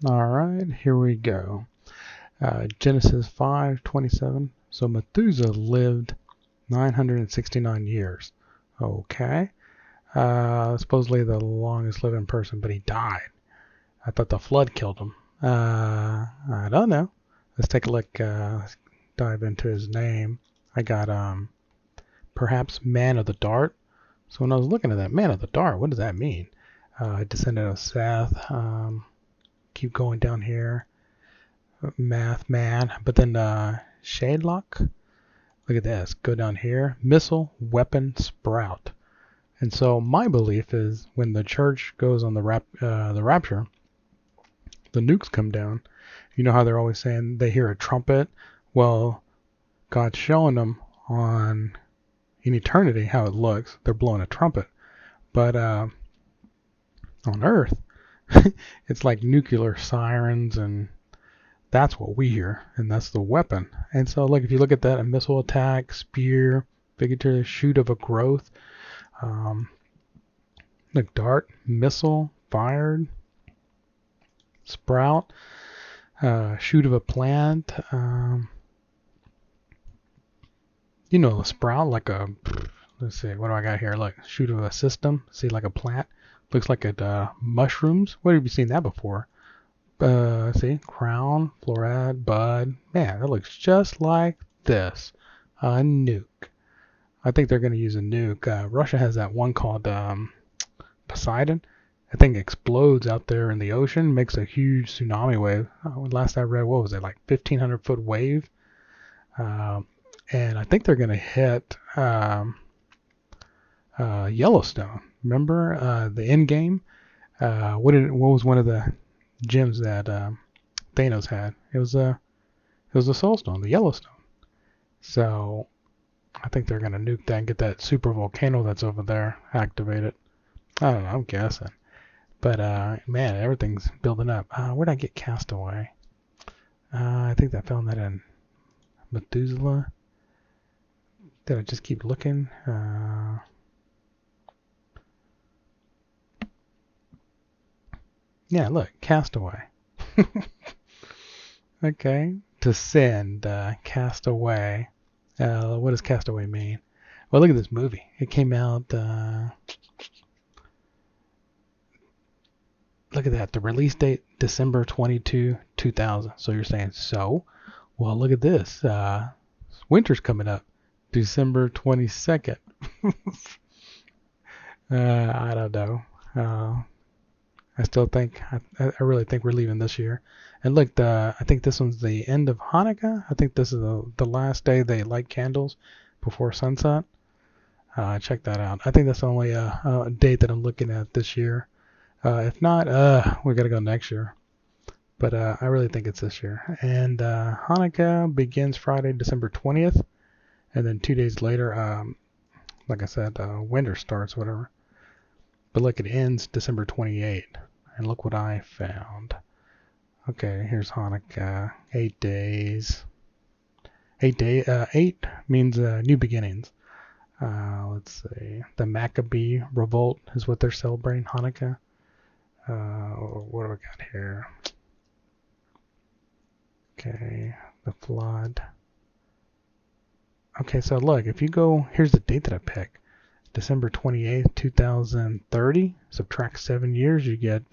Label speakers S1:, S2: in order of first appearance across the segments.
S1: All right, here we go. Genesis 5:27. So Methuselah lived 969 years. Okay. Supposedly the longest living person, but he died. I thought the flood killed him. I don't know. Let's take a look. Let's dive into his name. I got perhaps man of the dart. So when I was looking at that man of the dart, what does that mean? Descendant of Seth. Keep going down here. Math man. But then Shadelock. Look at this. Go down here. Missile, weapon, sprout. And so my belief is when the church goes on the rapture, the nukes come down. You know how they're always saying they hear a trumpet? Well, God's showing them in eternity how it looks. They're blowing a trumpet. But on Earth, it's like nuclear sirens, and that's what we hear, and that's the weapon. And so, like, if you look at that, a missile attack, spear, figurative shoot of a growth, like dart, missile, fired, sprout, shoot of a plant. A sprout, like a, let's see, what do I got here? Look, shoot of a system. See, like a plant. Looks like it mushrooms. Where have you seen that before? See, crown, floret, bud. Man, that looks just like this. A nuke. I think they're going to use a nuke. Russia has that one called Poseidon. I think explodes out there in the ocean, makes a huge tsunami wave. Last I read, what was it, like 1,500 foot wave? And I think they're going to hit Yellowstone. Remember the end game? What was one of the gems that Thanos had? It was the Soul Stone, the Yellowstone. So I think they're going to nuke that and get that super volcano that's over there activated. I don't know, I'm guessing. But man, everything's building up. Where'd I get Castaway? I think I found that in Methuselah. Did I just keep looking? Yeah, look, Castaway. Okay, to send, Castaway. What does Castaway mean? Well, look at this movie. It came out. Look at that. The release date December 22, 2000. So you're saying so? Well, look at this. Winter's coming up, December 22nd. I don't know. I still think, I really think we're leaving this year. And look, I think this one's the end of Hanukkah. I think this is the last day they light candles before sunset. Check that out. I think that's the only date that I'm looking at this year. If not, we got to go next year. But I really think it's this year. And Hanukkah begins Friday, December 20th. And then 2 days later, like I said, winter starts, whatever. But look, it ends December 28th. And look what I found. Okay, here's Hanukkah. 8 days. 8 means new beginnings. Let's see. The Maccabee Revolt is what they're celebrating, Hanukkah. What do we got here? Okay, the flood. Okay, so look, if you go, here's the date that I picked. December 28th, 2030. Subtract 7 years, you get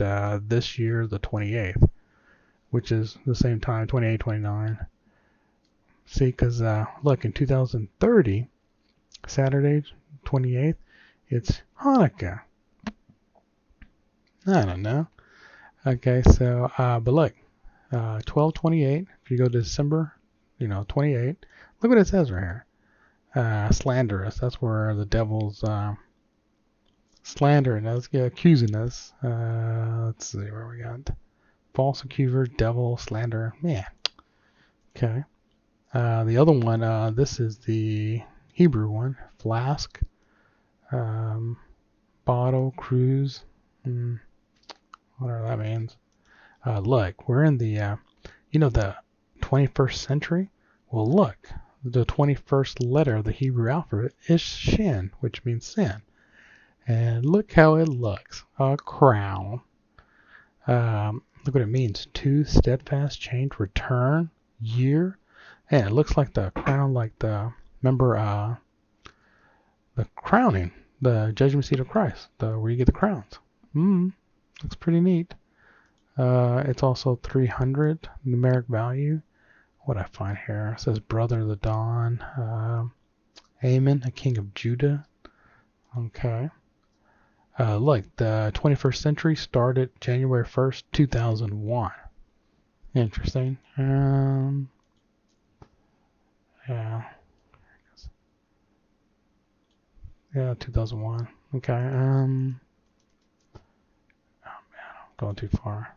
S1: this year, the 28th, which is the same time, 28, 29. See, because look, in 2030, Saturday, 28th, it's Hanukkah. I don't know. Okay, so, but look, 12/28, if you go to December, 28, look what it says right here. Slanderous, that's where the devil's slandering us, accusing us. Let's see where we got. False accuser, devil, slander. Yeah. Okay. The other one, this is the Hebrew one. Flask, bottle, cruise. Whatever that means. Look, we're in the, the 21st century. Well, look, the 21st letter of the Hebrew alphabet is Shin, which means sin. And look how it looks. A crown. Look what it means. 2, steadfast, change, return, year. And it looks like the crown, like the, remember the crowning, the judgment seat of Christ, where you get the crowns. Looks pretty neat. It's also 300 numeric value. What I find here, it says brother of the dawn, Amen, a king of Judah. Okay. Look, the 21st century started January 1st, 2001. Interesting. Yeah. Yeah, 2001. Okay. Oh man, I'm going too far.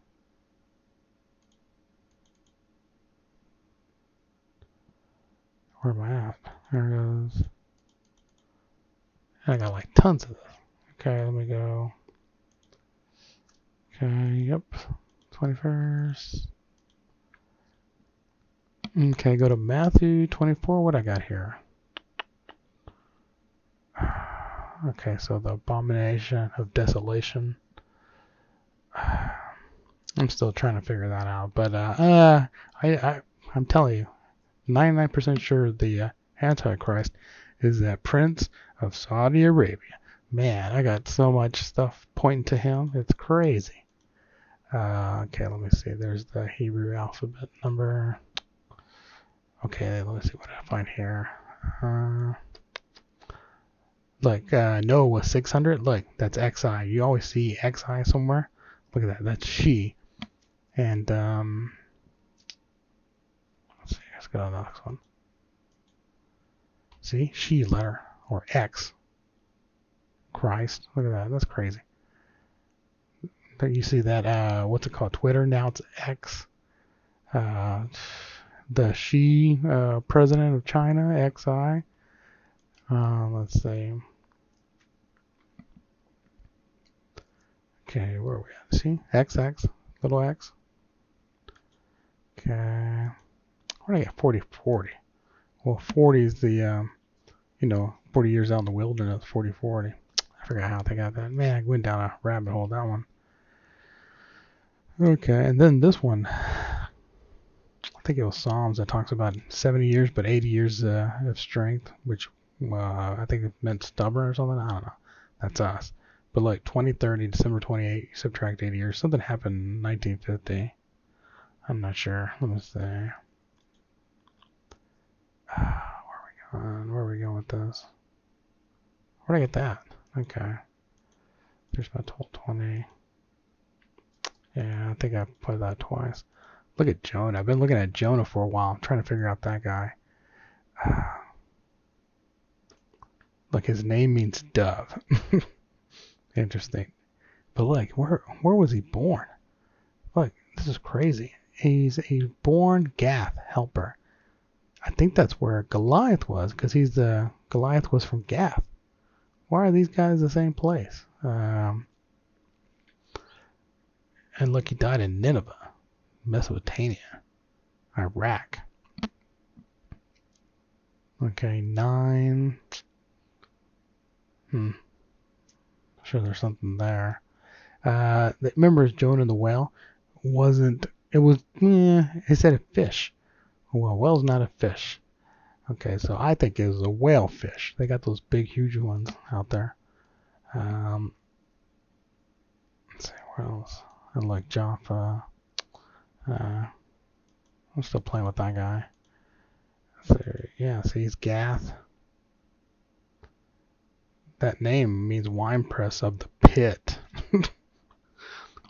S1: Where am I at? There it goes. I got like tons of this. Okay, let me go. Okay, yep. 21st. Okay, go to Matthew 24. What I got here? Okay, so the abomination of desolation. I'm still trying to figure that out, but I'm telling you, 99% sure the Antichrist is that Prince of Saudi Arabia. Man, I got so much stuff pointing to him. It's crazy. Okay, let me see. There's the Hebrew alphabet number. Okay, let me see what I find here. Look, Noah was 600. Look, that's XI. You always see XI somewhere. Look at that. That's she. And, let's see. Let's go to the next one. See? She letter. Or X. Christ. Look at that. That's crazy. You see that, what's it called? Twitter. Now it's X. The she, president of China. XI. Let's see. Okay, where are we at? See? XX. Little x. Okay. Where did I get 40-40? Well, 40 is the, 40 years out in the wilderness, 40-40. I forgot how they got that. Man, I went down a rabbit hole, that one. Okay, and then this one. I think it was Psalms that talks about 70 years, but 80 years of strength, which I think it meant stubborn or something. I don't know. That's us. But like 2030, December 28, you subtract 80 years. Something happened in 1950. I'm not sure. Let me see. Where are we going? Where are we going with this? Where'd I get that? Okay. There's my 1220. Yeah, I think I put that twice. Look at Jonah. I've been looking at Jonah for a while. I'm trying to figure out that guy. Look, his name means dove. Interesting. But look, where was he born? Look, this is crazy. He's born Gath, helper. I think that's where Goliath was, because Goliath was from Gath. Why are these guys the same place? And look, he died in Nineveh, Mesopotamia, Iraq. Okay, 9. Sure, there's something there. Remember Jonah and the whale? It said a fish. Well, a whale's not a fish. Okay, so I think it was a whale fish. They got those big, huge ones out there. Let's see, where else? And like Jaffa. I'm still playing with that guy. So, yeah, see, he's Gath. That name means wine press of the pit.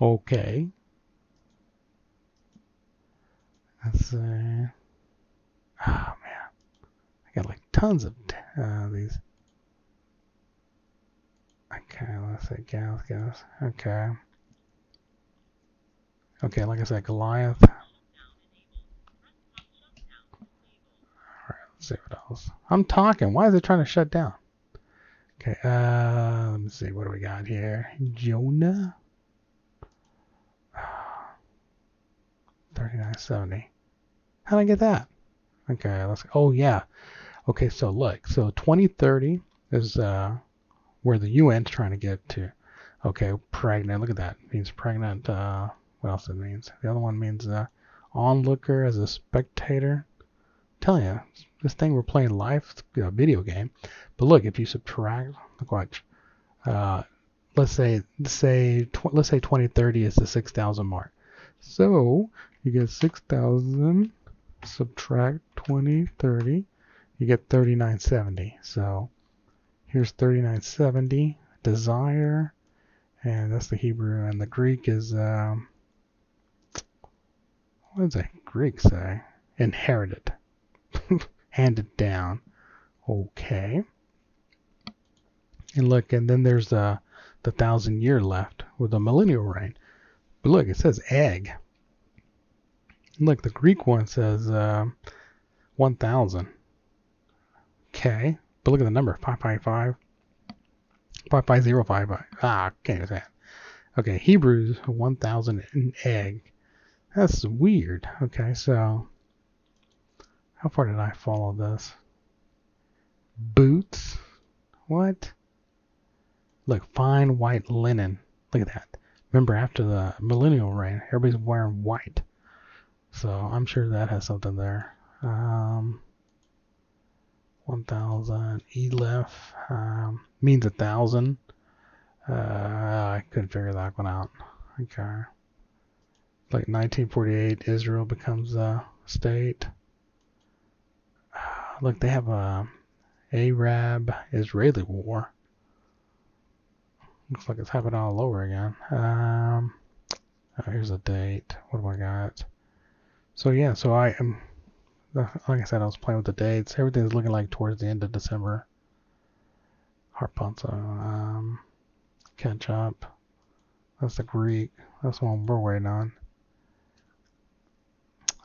S1: Okay. Let's see. Oh, man. I got like tons of these. Okay, let's say Gath. Okay. Okay, like I said, Goliath. Alright, let's see what else. I'm talking. Why is it trying to shut down? Okay, let me see. What do we got here? Jonah? 3970. How did I get that? Okay, oh yeah. Okay, so look. So 2030 is where the UN's trying to get to. Okay, pregnant. Look at that. It means pregnant what else it means. The other one means onlooker, as a spectator. I'm telling you, this thing we're playing live, it's a video game. But look, if you subtract, look, watch. Let's say 2030 is the 6,000 mark. So you get 6,000, subtract 2030, you get 3970. So here's 3970, desire, and that's the Hebrew, and the Greek is what does the Greek say? Inherited, handed down. Okay. And look, and then there's the 1,000-year left with the millennial reign. But look, it says egg. Look, the Greek one says 1,000. Okay, but look at the number 555, 55055. Can't say that. Okay, Hebrews 1,000 an egg. That's weird. Okay, so how far did I follow this? Boots. What? Look, fine white linen. Look at that. Remember, after the millennial reign, everybody's wearing white. So I'm sure that has something there. 1,000. Eleph means 1,000. I couldn't figure that one out. Okay. Like 1948, Israel becomes a state. Look, they have a Arab-Israeli war. Looks like it's happening all over again. Here's a date. What do I got? So yeah, so I am, like I said, I was playing with the dates. Everything's looking like towards the end of December. Harpunza, catch up. That's the Greek. That's the one we're waiting on.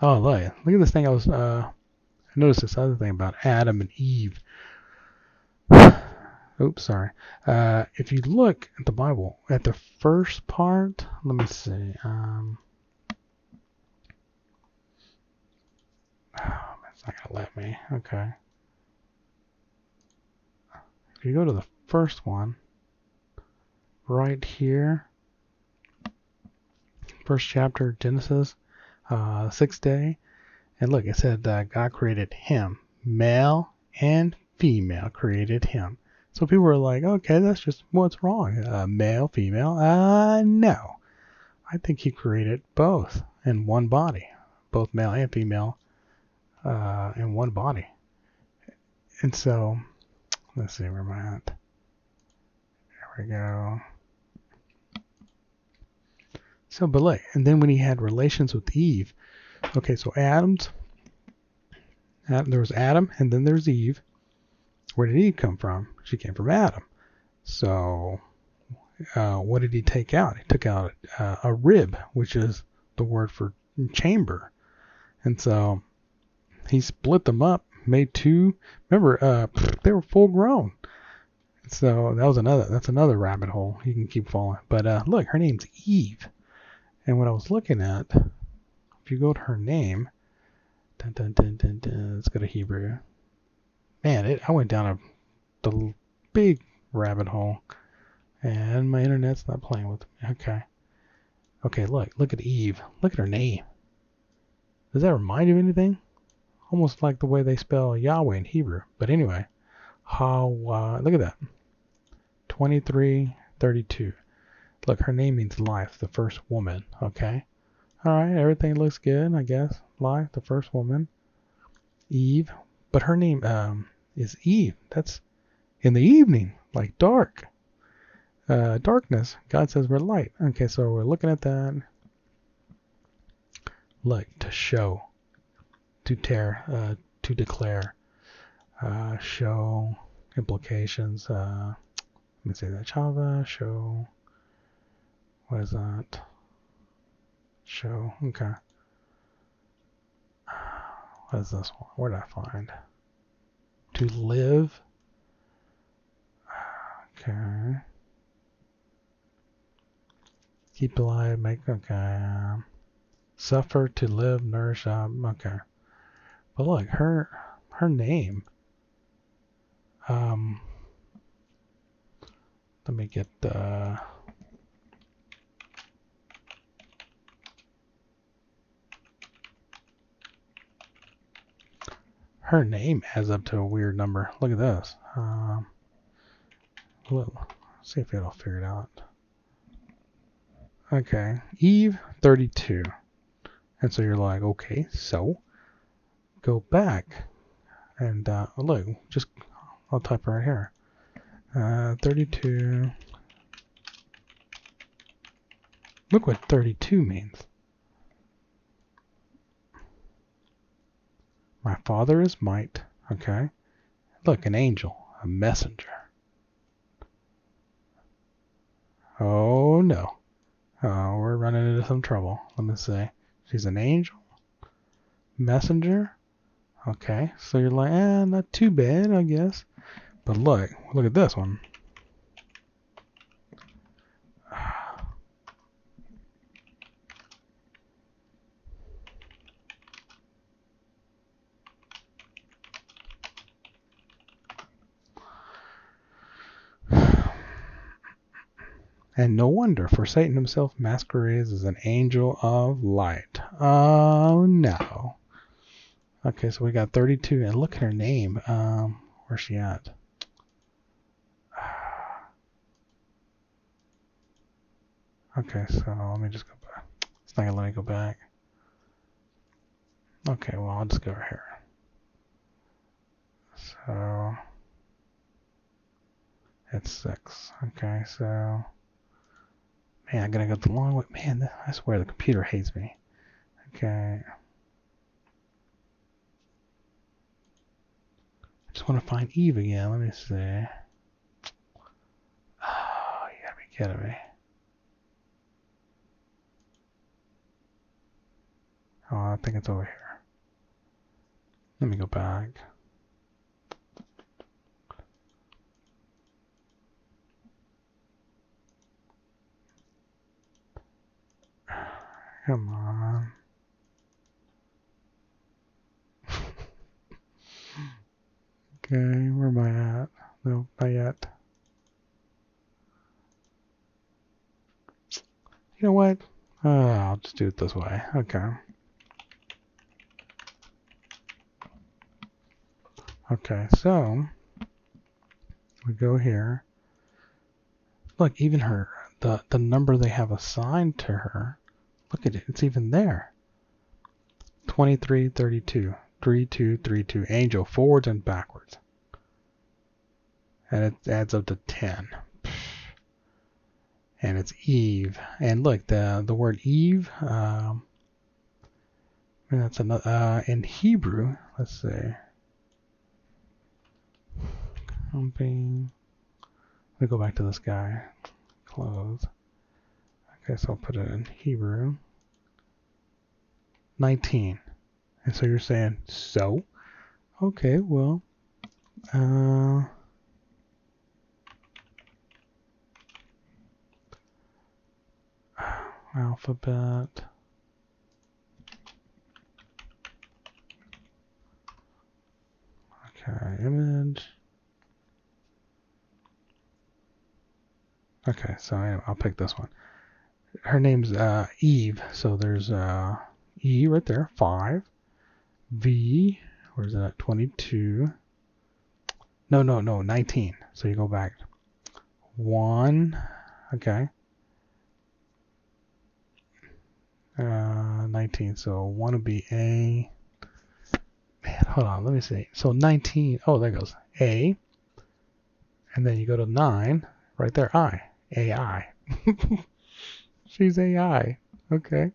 S1: Oh, look at this thing. I noticed this other thing about Adam and Eve. Oops, sorry. If you look at the Bible, at the first part, let me see. It's not gonna let me. Okay. If you go to the first one, right here, first chapter, Genesis, 6th day, and look, it said God created him, male and female created him. So people were like, okay, that's just what's wrong. Male, female? No. I think he created both in one body, both male and female in one body. And so, let's see, where am I at? There we go. So, but look, and then when he had relations with Eve, okay, so there was Adam, and then there's Eve. Where did Eve come from? She came from Adam. So, what did he take out? He took out a rib, which is the word for chamber. And so, he split them up, made two. Remember, they were full grown. So that's another rabbit hole. You can keep following. But look, her name's Eve. And what I was looking at, if you go to her name, let's go to Hebrew. Man, I went down the big rabbit hole, and my internet's not playing with me. Okay, look at Eve. Look at her name. Does that remind you of anything? Almost like the way they spell Yahweh in Hebrew. But anyway, look at that. 2332. Look, her name means life, the first woman. Okay. All right, everything looks good, I guess. Life, the first woman. Eve, but her name is Eve. That's in the evening, like dark. Darkness. God says we're light. Okay, so we're looking at that. Look, to show, to tear, to declare, show, implications. Let me say that. Java, show. What is that? Show. Okay. What is this one? Where did I find? To live. Okay. Keep alive, make, okay. Suffer, to live, nourish up, okay. But look, her name. Let me get the. Her name adds up to a weird number. Look at this. Let's see if it'll figure it out. Okay, Eve 32. And so you're like, okay, so go back and look, just I'll type right here. 32. Look what 32 means. My father is might. Okay. Look, an angel, a messenger. Oh no. Oh, we're running into some trouble. Let me see. She's an angel, messenger. Okay, so you're like, not too bad, I guess. But look at this one. And no wonder, for Satan himself masquerades as an angel of light. Oh no. Okay, so we got 32, and look at her name. Where's she at? Okay, so let me just go back. It's not gonna let me go back. Okay, well, I'll just go over here. So it's 6. Okay, so man, I'm gonna go the long way. Man, I swear the computer hates me. Okay. I just want to find Eve again. Let me see. Oh, you gotta be kidding me. Oh, I think it's over here. Let me go back. Come on. Okay, where am I at? No, not yet. You know what? I'll just do it this way. Okay. Okay, so we go here. Look, even her, the number they have assigned to her, look at it, it's even there. 2332, 3232, angel, forwards and backwards. And it adds up to 10. And it's Eve. And look, the word Eve, and that's another, in Hebrew, let's see. Let me go back to this guy. Close. Okay, so I'll put it in Hebrew. 19. And so you're saying, so? Okay, well, alphabet. Okay, image. Okay, so anyway, I'll pick this one. Her name's Eve, so there's E right there, 5. V, where's that? 22. No, 19. So you go back. 1, okay. 19, so 1 would be A. Man, hold on, let me see. So 19, oh, there goes A. And then you go to 9, right there, I. AI. She's AI. Okay.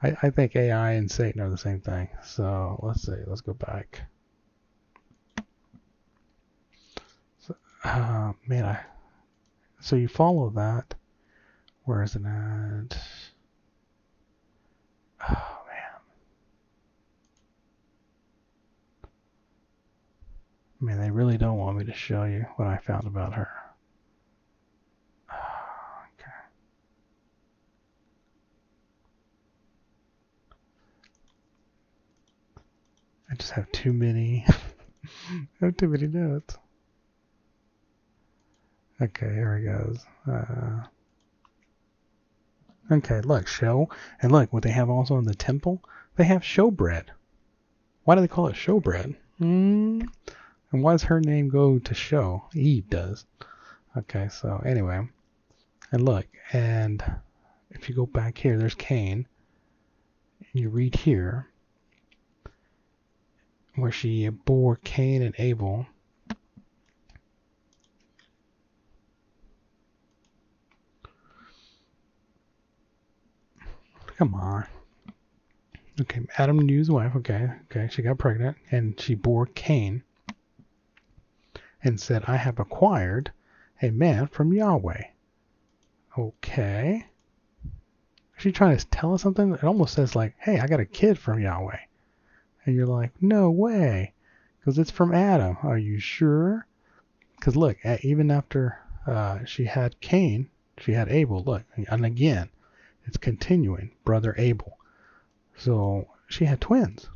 S1: I think AI and Satan are the same thing. So let's see. Let's go back. So, man, so you follow that. Where is it at? Oh, man, they really don't want me to show you what I found about her. Okay. I just have too many. I have too many notes. Okay, here he goes. Okay, look, show. And look, what they have also in the temple, they have showbread. Why do they call it showbread? And why does her name go to show? Eve does. Okay, so anyway. And look, and if you go back here, there's Cain. And you read here where she bore Cain and Abel. Come on. Okay, Adam knew his wife. Okay, she got pregnant and she bore Cain and said, I have acquired a man from Yahweh. Okay. Is she trying to tell us something? It almost says like, hey, I got a kid from Yahweh. And you're like, no way. Because it's from Adam. Are you sure? Because look, even after she had Cain, she had Abel. Look, and again, it's continuing. Brother Abel. So she had twins.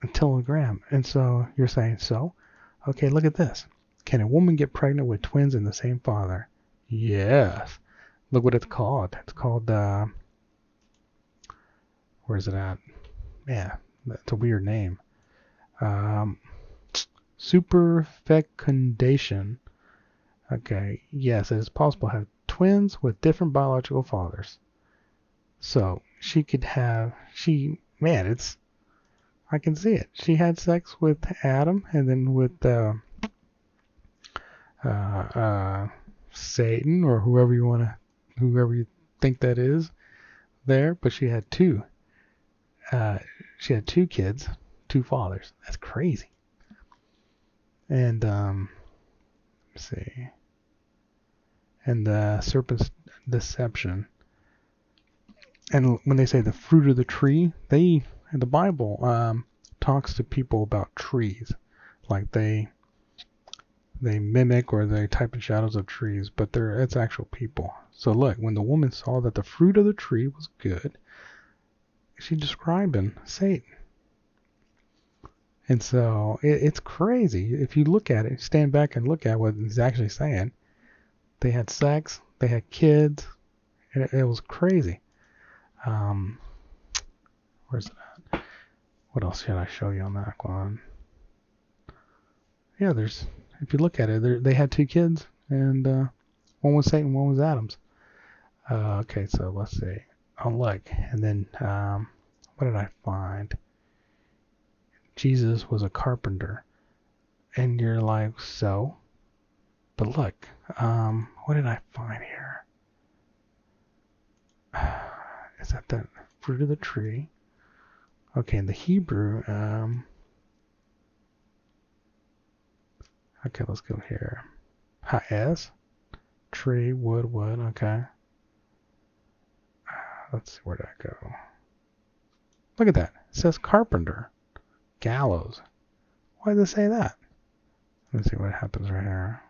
S1: A telegram. And so you're saying, so? Okay, look at this. Can a woman get pregnant with twins in the same father? Yes. Look what it's called. It's called, where's it at? Yeah, that's a weird name. Superfecundation. Okay, yes, it is possible to have twins with different biological fathers. So she could have, I can see it. She had sex with Adam and then with Satan or whoever you think that is there, but she had two. She had two kids, two fathers. That's crazy. And let's see. And the serpent's deception. And when they say the fruit of the tree, the Bible talks to people about trees, like they mimic or they type in shadows of trees, but it's actual people. So look, when the woman saw that the fruit of the tree was good, she's describing Satan. And so it's crazy. If you look at it, stand back and look at what he's actually saying. They had sex, they had kids, and it was crazy. Where's it at? What else should I show you on that one? Yeah, if you look at it, they had two kids, and one was Satan, one was Adam's. Okay, so let's see. Oh, look, and then what did I find? Jesus was a carpenter, and you're like, so? But look, what did I find here? Is that the fruit of the tree? Okay, in the Hebrew, okay, let's go here. Ha'es, tree, wood, okay. Let's see, where did I go? Look at that. It says carpenter. Gallows. Why does it say that? Let's see what happens right here.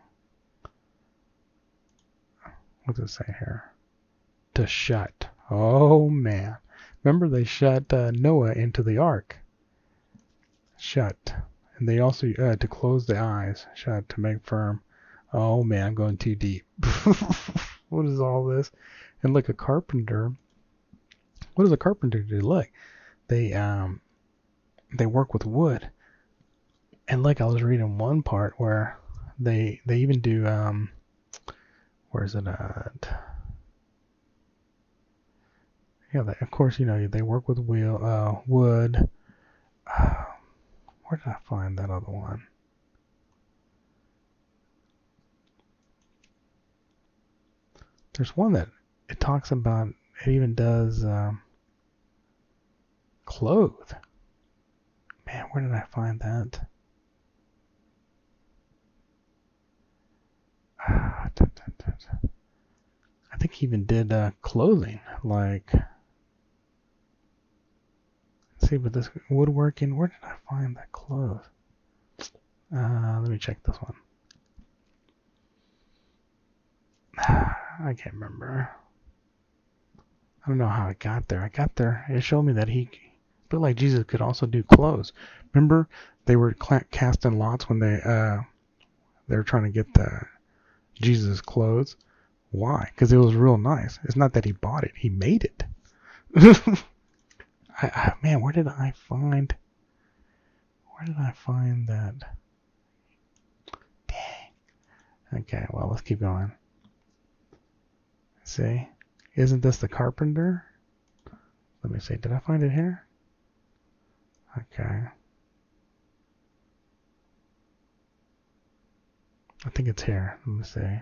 S1: What does it say here? To shut. Oh, man. Remember, they shut Noah into the ark. Shut. And they also, to close the eyes. Shut, to make firm. Oh, man, I'm going too deep. What is all this? And look, a carpenter. What does a carpenter do? Look, they work with wood. And look, I was reading one part where they even do, where's it at? Yeah, of course, they work with wood. Where did I find that other one? There's one that it talks about, it even does clothes. Man, where did I find that? I think he even did clothing, like, see, but this woodworking, where did I find that clothes? Let me check this one. I can't remember. I don't know how I got there. I got there. It showed me that he looked like Jesus could also do clothes. Remember, they were casting lots when they were trying to get Jesus' clothes. Why? Because it was real nice. It's not that he bought it. He made it. Man, where did I find? Where did I find that? Dang. Okay, well, let's keep going. See? Isn't this the carpenter? Let me see. Did I find it here? Okay. I think it's here. Let me see.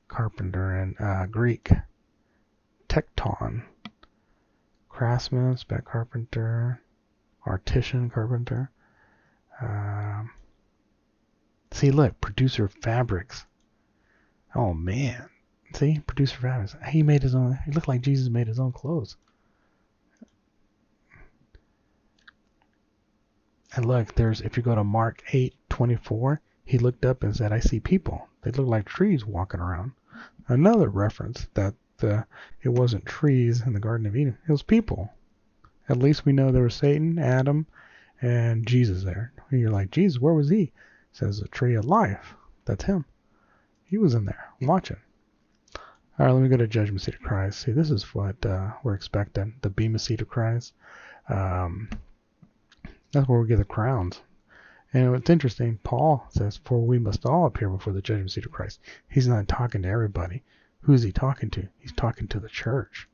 S1: Carpenter in Greek. Tecton. Craftsman, spec carpenter, artisan carpenter. See, look, producer of fabrics. Oh man. See, producer of fabrics. He made his own. It looked like Jesus made his own clothes. And look, if you go to Mark 8:24, he looked up and said, I see people. They look like trees walking around. Another reference that it wasn't trees in the Garden of Eden. It was people. At least we know there was Satan, Adam, and Jesus there. And you're like, Jesus, where was he? It says the tree of life. That's him. He was in there watching. All right, let me go to Judgment Seat of Christ. See, this is what we're expecting. The Bema Seat of Christ. That's where we get the crowns. And what's interesting, Paul says, for we must all appear before the judgment seat of Christ. He's not talking to everybody. Who is he talking to? He's talking to the church.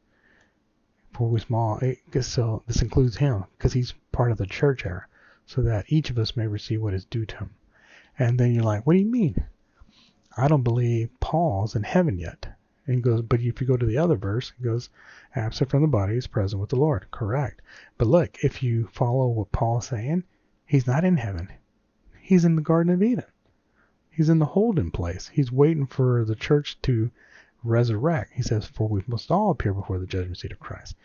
S1: For we small, so this includes him, because he's part of the church era, so that each of us may receive what is due to him. And then you're like, what do you mean? I don't believe Paul's in heaven yet. And he goes, but if you go to the other verse, it goes, absent from the body is present with the Lord. Correct. But look, if you follow what Paul's saying, he's not in heaven. He's in the Garden of Eden. He's in the holding place. He's waiting for the church to resurrect. He says, for we must all appear before the judgment seat of Christ.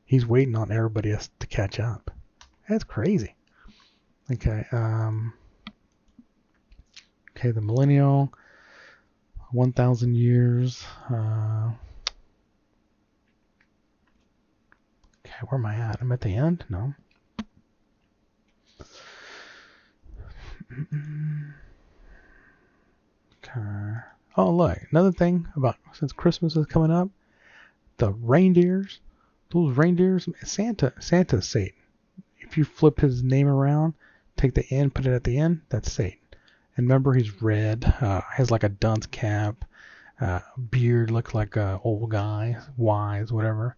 S1: He's waiting on everybody else to catch up. That's crazy. Okay. Okay, the millennial, 1,000 years. Okay, where am I at? I'm at the end? No. Okay. Oh, look, another thing about, since Christmas is coming up, the reindeers, those reindeers, Santa's Satan. If you flip his name around, take the end, put it at the end, that's Satan. And remember, he's red, has like a dunce cap, beard, looks like an old guy, wise, whatever.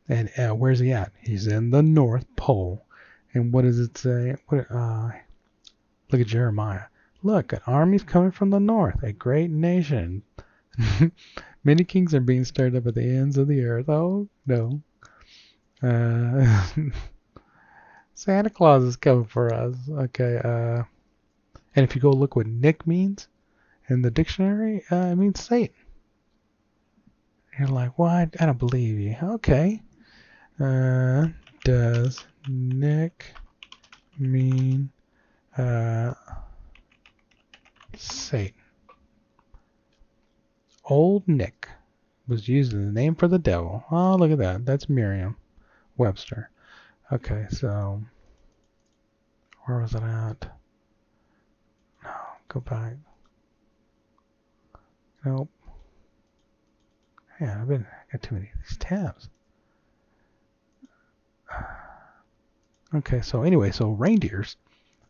S1: And where's he at? He's in the North Pole. And what does it say? Look at Jeremiah. Look, an army's coming from the north, a great nation. Many kings are being stirred up at the ends of the earth. Oh, no. Santa Claus is coming for us. Okay. And if you go look what Nick means in the dictionary, it means Satan. You're like, what? I don't believe you. Okay. Does Nick mean Satan? Old Nick was used as the name for the devil. Oh, look at that. That's Merriam-Webster. Okay, so where was it at? No, go back. Nope. Yeah, I got too many of these tabs. Okay, so anyway, so reindeers.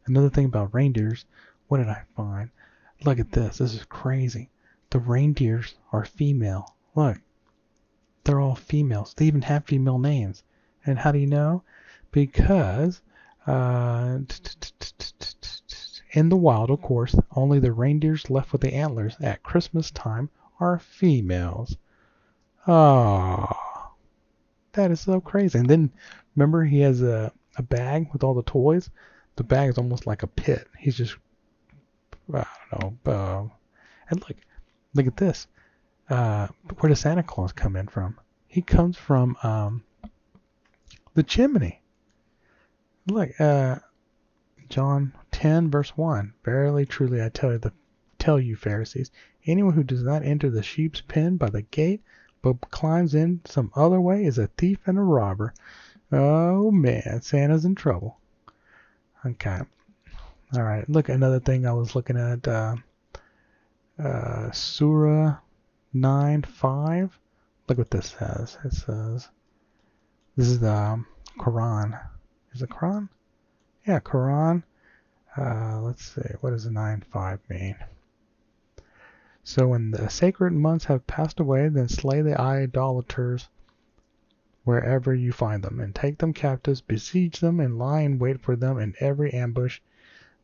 S1: Another thing about reindeers, what did I find? Look at this. This is crazy. The reindeers are female. Look, they're all females. They even have female names. And how do you know? Because in the wild, of course, only the reindeers left with the antlers at Christmas time are females. Oh, that is so crazy. And then, remember, he has a bag with all the toys. The bag is almost like a pit. He's just, I don't know. And look at this. Where does Santa Claus come in from? He comes from the chimney. Look, John 10 verse 1. Verily, truly, I tell you, Pharisees, anyone who does not enter the sheep's pen by the gate, but climbs in some other way, is a thief and a robber. Oh man, Santa's in trouble. Okay. All right. Look, another thing I was looking at, Surah 9:5. Look what this says. It says, this is the Quran. Is it Quran? Yeah, Quran Let's see, what does 9:5 mean? So when the sacred months have passed away, then slay the idolaters wherever you find them, and take them captives, besiege them, and lie in wait for them in every ambush.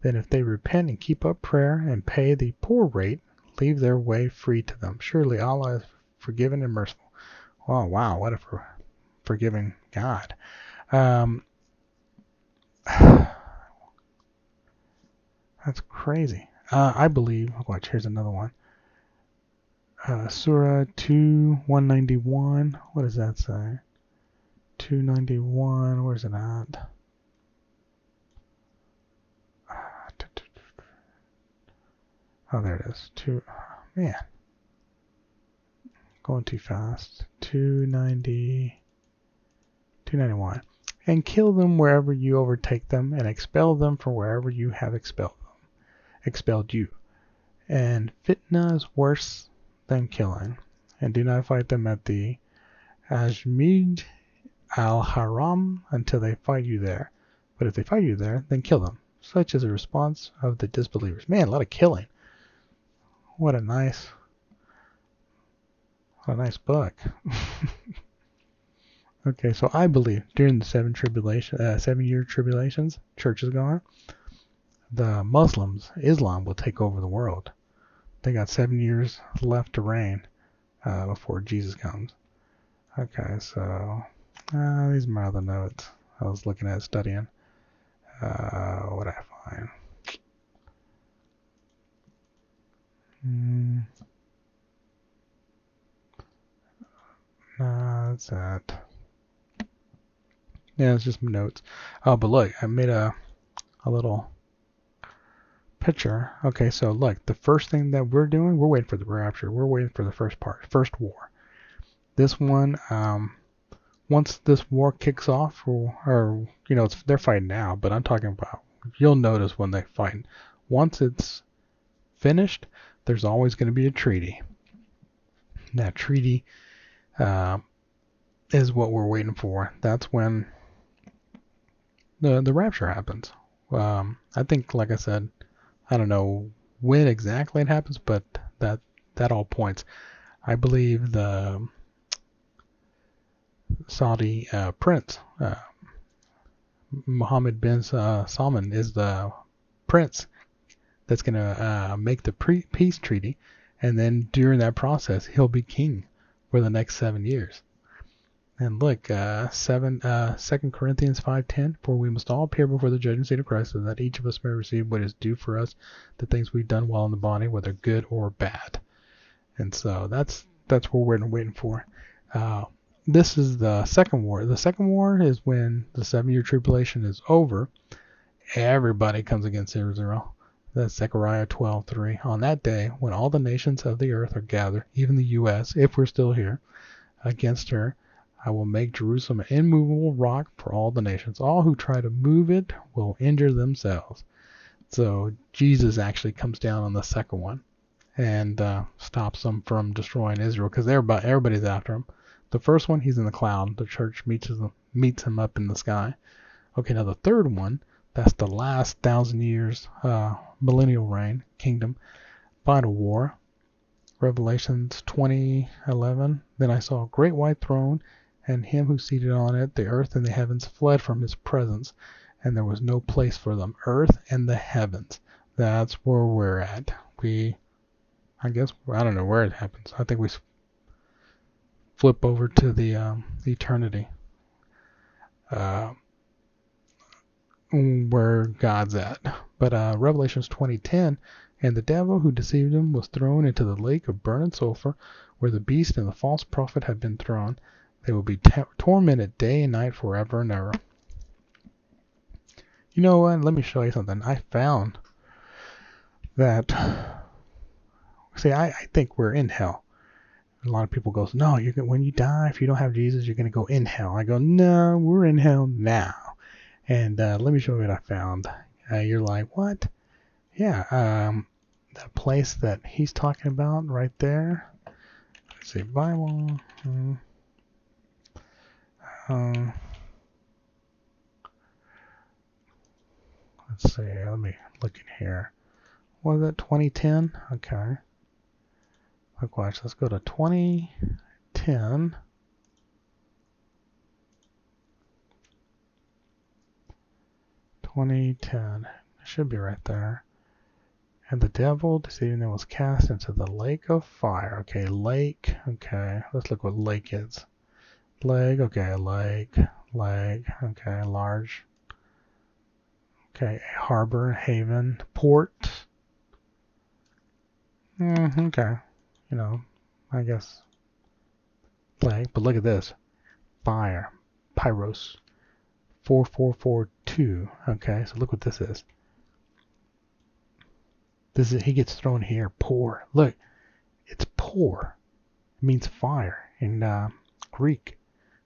S1: Then if they repent and keep up prayer and pay the poor rate, leave their way free to them. Surely Allah is forgiving and merciful. Oh, wow, what a forgiving God. That's crazy. I believe, watch, here's another one. Surah 191. What does that say? 291, where's it at? Oh, there it is. Man, going too fast. 291. And kill them wherever you overtake them, and expel them from wherever you have expelled you. And fitna is worse than killing. And do not fight them at the Ajmid al-Haram until they fight you there. But if they fight you there, then kill them. Such is a response of the disbelievers. Man, a lot of killing. What a nice book. Okay, so I believe during the 7-year tribulations, church is gone, the Muslims, Islam will take over the world. They got 7 years left to reign before Jesus comes. Okay, so these are my other notes I was looking at studying. What did I find? No, that's it. Yeah, it's just my notes. Oh, but look, I made a little picture. Okay, so look, the first thing that we're doing, we're waiting for the rapture. We're waiting for the first war. This one, once this war kicks off, or you know, they're fighting now, but I'm talking about, you'll notice when they fight. Once it's finished, there's always going to be a treaty. That treaty is what we're waiting for. That's when the rapture happens. I think, like I said, I don't know when exactly it happens, but that all points. I believe the Saudi prince, Mohammed bin Salman, is the prince that's going to make the peace treaty, and then during that process, he'll be king for the next 7 years. And look, 2 Corinthians 5:10, for we must all appear before the judgment seat of Christ, so that each of us may receive what is due for us, the things we've done while in the body, whether good or bad. And so that's what we're waiting for. This is the second war. The second war is when the 7-year tribulation is over. Everybody comes against Israel. That's Zechariah 12:3. On that day, when all the nations of the earth are gathered, even the U.S., if we're still here, against her, I will make Jerusalem an immovable rock for all the nations. All who try to move it will injure themselves. So Jesus actually comes down on the second one and stops them from destroying Israel, because everybody's after him. The first one, he's in the cloud. The church meets him up in the sky. Okay, now the third one, that's the last 1,000 years millennial reign, kingdom, final war. Revelations 20:11. Then I saw a great white throne, and him who seated on it. The earth and the heavens fled from his presence, and there was no place for them. Earth and the heavens. That's where we're at. I don't know where it happens. I think we flip over to the eternity, where God's at. But Revelations 20:10, and the devil who deceived him was thrown into the lake of burning sulfur, where the beast and the false prophet had been thrown. They will be tormented day and night forever and ever. You know what? Let me show you something. I found that, see, I think we're in hell. A lot of people go, no, when you die, if you don't have Jesus, you're going to go in hell. I go, no, we're in hell now. And let me show you what I found. You're like, what? Yeah, that place that he's talking about right there. Let's see, Bible. Let's let's see. Let me look in here. What was it? 2010? Okay. Look, watch. Let's go to 2010. 2010. It should be right there. And the devil, deceiving them, was cast into the lake of fire. Okay, lake. Okay, let's look what lake is. Leg. Okay, lake. Leg. Okay, large. Okay, harbor, haven, port. Okay, you know, I guess leg. But look at this. Fire. Pyros. 4442. Okay, so look what this is. He gets thrown here. Pour. Look, it's pour. It means fire in Greek.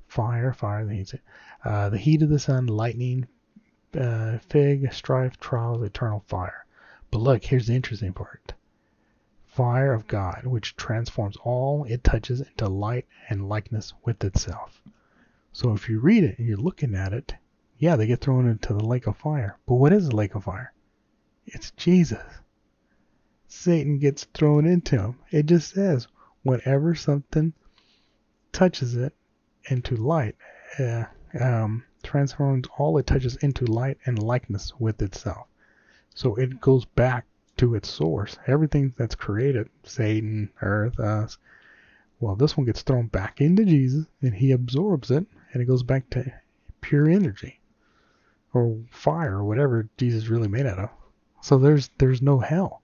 S1: Fire. The heat of the sun, lightning, fig, strife, trials, eternal fire. But look, here's the interesting part. Fire of God, which transforms all it touches into light and likeness with itself. So if you read it and you're looking at it, yeah, they get thrown into the lake of fire. But what is the lake of fire? It's Jesus. Satan gets thrown into him. It just says, whenever something touches it into light, transforms all it touches into light and likeness with itself. So it goes back to its source. Everything that's created, Satan, earth, us, well, this one gets thrown back into Jesus, and he absorbs it, and it goes back to pure energy, or fire, or whatever Jesus really made out of. So there's no hell.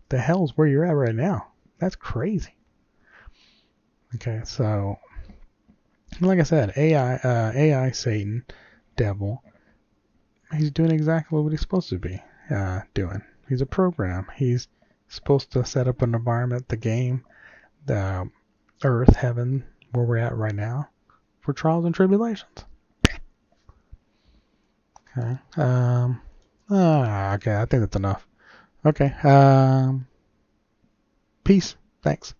S1: The hell's where you're at right now. That's crazy. Okay, so like I said, AI, Satan, devil, he's doing exactly what he's supposed to be doing. He's a program. He's supposed to set up an environment, the game, the earth, heaven, where we're at right now, for trials and tribulations. Okay. Okay, I think that's enough. Okay. Peace. Thanks.